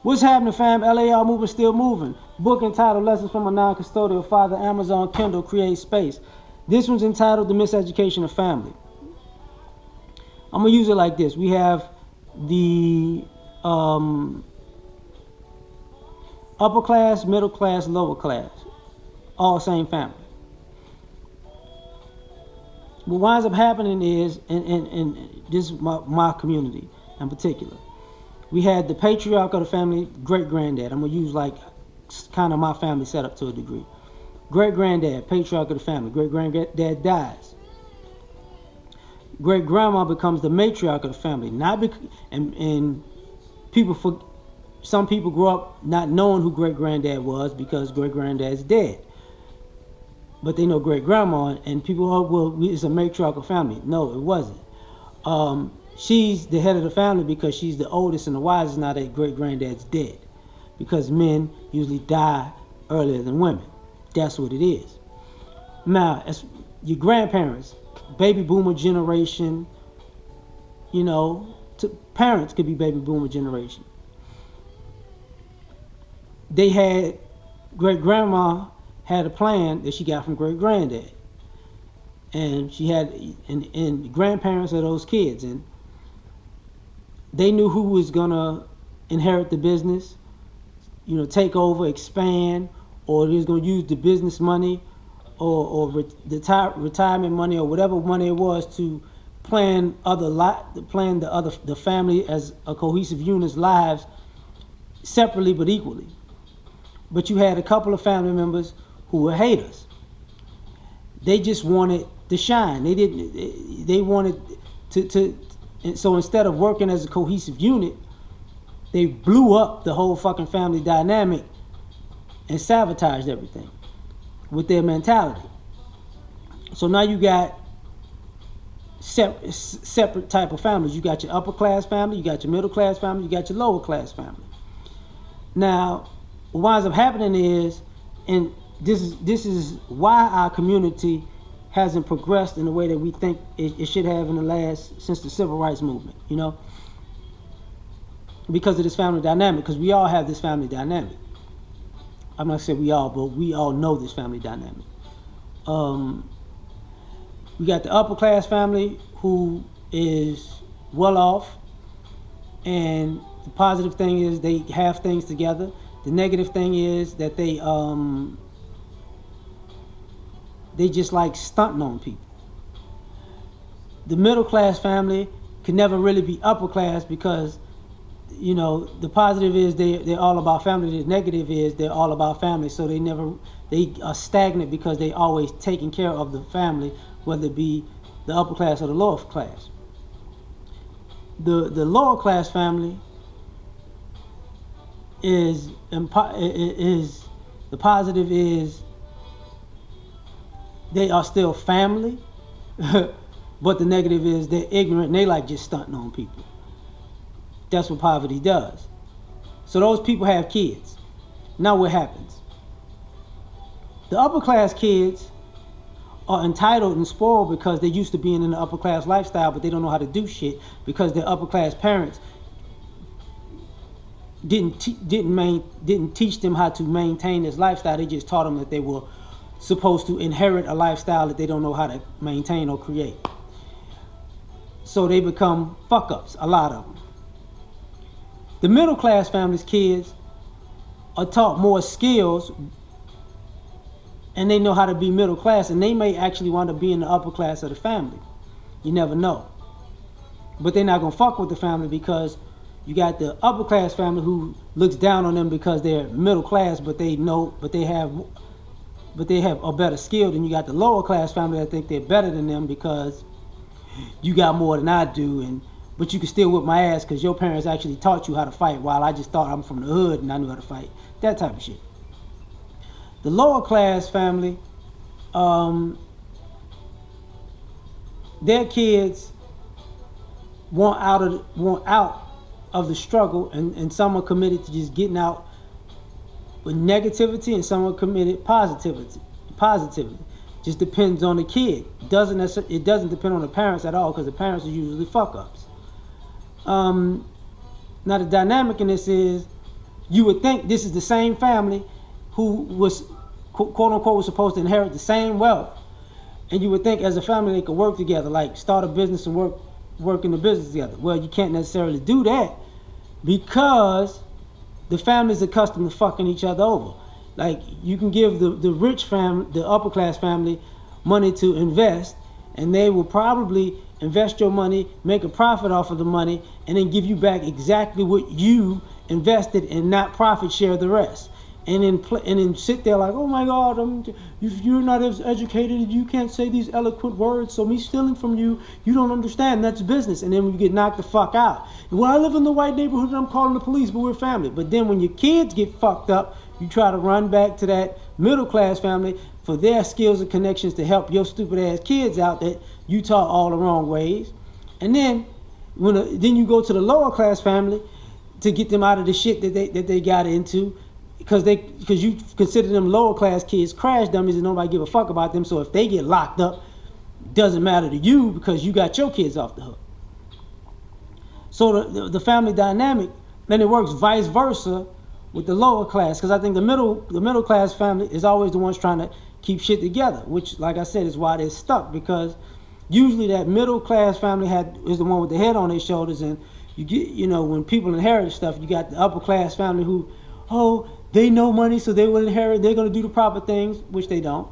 What's happening, fam? L.A.R. movement still moving. Book entitled Lessons from a Non-Custodial Father, Amazon Kindle, Create Space. This one's entitled The Miseducation of Family. I'm going to use it like this. We have the upper class, middle class, lower class. All same family. What winds up happening is, and this is my community in particular, we had the patriarch of the family, great-granddad. I'm going to use like kind of my family setup to a degree. Great-granddad, patriarch of the family. Great-granddad dies. Great-grandma becomes the matriarch of the family. And people, some people grow up not knowing who great-granddad was because great-granddad's dead. But they know great-grandma, and people, oh, well, it's a matriarchal family. No, it wasn't. She's the head of the family because she's the oldest and the wisest now that great-granddad's dead. Because men usually die earlier than women. That's what it is. Now, as your grandparents, baby boomer generation, you know, parents could be baby boomer generation. They had, great-grandma had a plan that she got from great-granddad. And she had, and grandparents of those kids. And they knew who was gonna inherit the business, you know, take over, expand, or he was gonna use the business money or retirement money or whatever money it was to plan the family as a cohesive unit's lives separately but equally. But you had a couple of family members who were haters. They just wanted to shine. They wanted to and so instead of working as a cohesive unit, they blew up the whole fucking family dynamic and sabotaged everything with their mentality. So now you got separate type of families. You got your upper class family, you got your middle class family, you got your lower class family. Now, what winds up happening is, and this is why our community hasn't progressed in the way that we think it should have since the civil rights movement, you know? Because of this family dynamic, because we all have this family dynamic. I'm not saying we all, but we all know this family dynamic. We got the upper class family who is well off, and the positive thing is they have things together. The negative thing is that they just like stunting on people. The middle class family can never really be upper class because, you know, the positive is they're all about family. The negative is they're all about family. So they are stagnant because they always taking care of the family, whether it be the upper class or the lower class. The lower class family is the positive is they are still family, but the negative is they're ignorant and they like just stunting on people. That's what poverty does. So those people have kids. Now what happens? The upper class kids are entitled and spoiled because they're used to being in the upper class lifestyle, but they don't know how to do shit because their upper class parents didn't teach them how to maintain this lifestyle. They just taught them that they were supposed to inherit a lifestyle that they don't know how to maintain or create. So they become fuck-ups, a lot of them. The middle class family's kids are taught more skills and they know how to be middle class, and they may actually want to be in the upper class of the family. You never know. But they're not gonna fuck with the family because you got the upper class family who looks down on them because they're middle class, but they have a better skill. Than you got the lower class family that think they're better than them because you got more than I do, but you can still whip my ass because your parents actually taught you how to fight while I just thought I'm from the hood and I knew how to fight. That type of shit. The lower class family, their kids want out of the struggle, and some are committed to just getting out with negativity, and some are committed positivity. Just depends on the kid. It doesn't depend on the parents at all because the parents are usually fuck ups. Now the dynamic in this is you would think this is the same family who was, quote unquote, was supposed to inherit the same wealth. And you would think as a family they could work together, like start a business and work in the business together. Well, you can't necessarily do that because the families are accustomed to fucking each other over. Like, you can give the rich family, the upper class family, money to invest, and they will probably invest your money, make a profit off of the money, and then give you back exactly what you invested and not profit share the rest. And then sit there like, oh my God, if you're not as educated, you can't say these eloquent words, so me stealing from you, you don't understand, that's business. And then when you get knocked the fuck out. Well, I live in the white neighborhood and I'm calling the police, but we're family. But then when your kids get fucked up, you try to run back to that middle class family for their skills and connections to help your stupid ass kids out that you taught all the wrong ways. And then then you go to the lower class family to get them out of the shit that they got into, because you consider them lower class kids crash dummies and nobody give a fuck about them. So if they get locked up, it doesn't matter to you because you got your kids off the hook. So the family dynamic, then it works vice versa with the lower class, because I think the middle class family is always the ones trying to keep shit together, which, like I said, is why they're stuck, because usually that middle class family is the one with the head on their shoulders, and you get, when people inherit stuff, you got the upper class family who, they know money, so they will inherit, they're going to do the proper things, which they don't.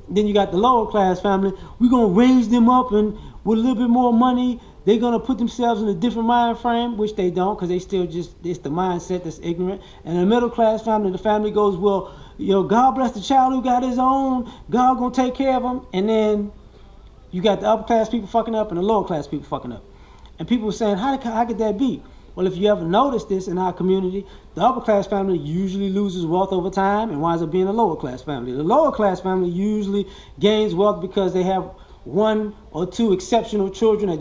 Then you got the lower class family, we're going to raise them up, and with a little bit more money, they're going to put themselves in a different mind frame, which they don't, because they still it's the mindset that's ignorant. And the middle class family, the family goes, well, God bless the child who got his own, God going to take care of him. And then you got the upper class people fucking up and the lower class people fucking up. And people were saying, how could that be? Well, if you ever notice this in our community, the upper class family usually loses wealth over time and winds up being a lower class family. The lower class family usually gains wealth because they have one or two exceptional children that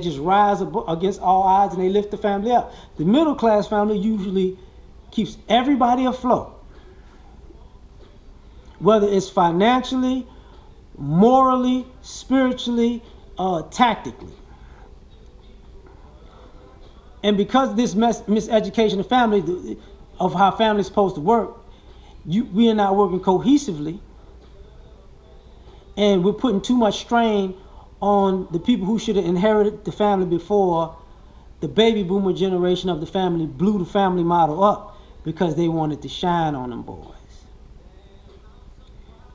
just rise against all odds and they lift the family up. The middle class family usually keeps everybody afloat, whether it's financially, morally, spiritually, tactically. And because of this miseducation of family, of how family is supposed to work, we are not working cohesively, and we're putting too much strain on the people who should have inherited the family before. The baby boomer generation of the family blew the family model up because they wanted to shine on them boys.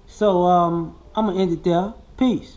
So I'm going to end it there. Peace.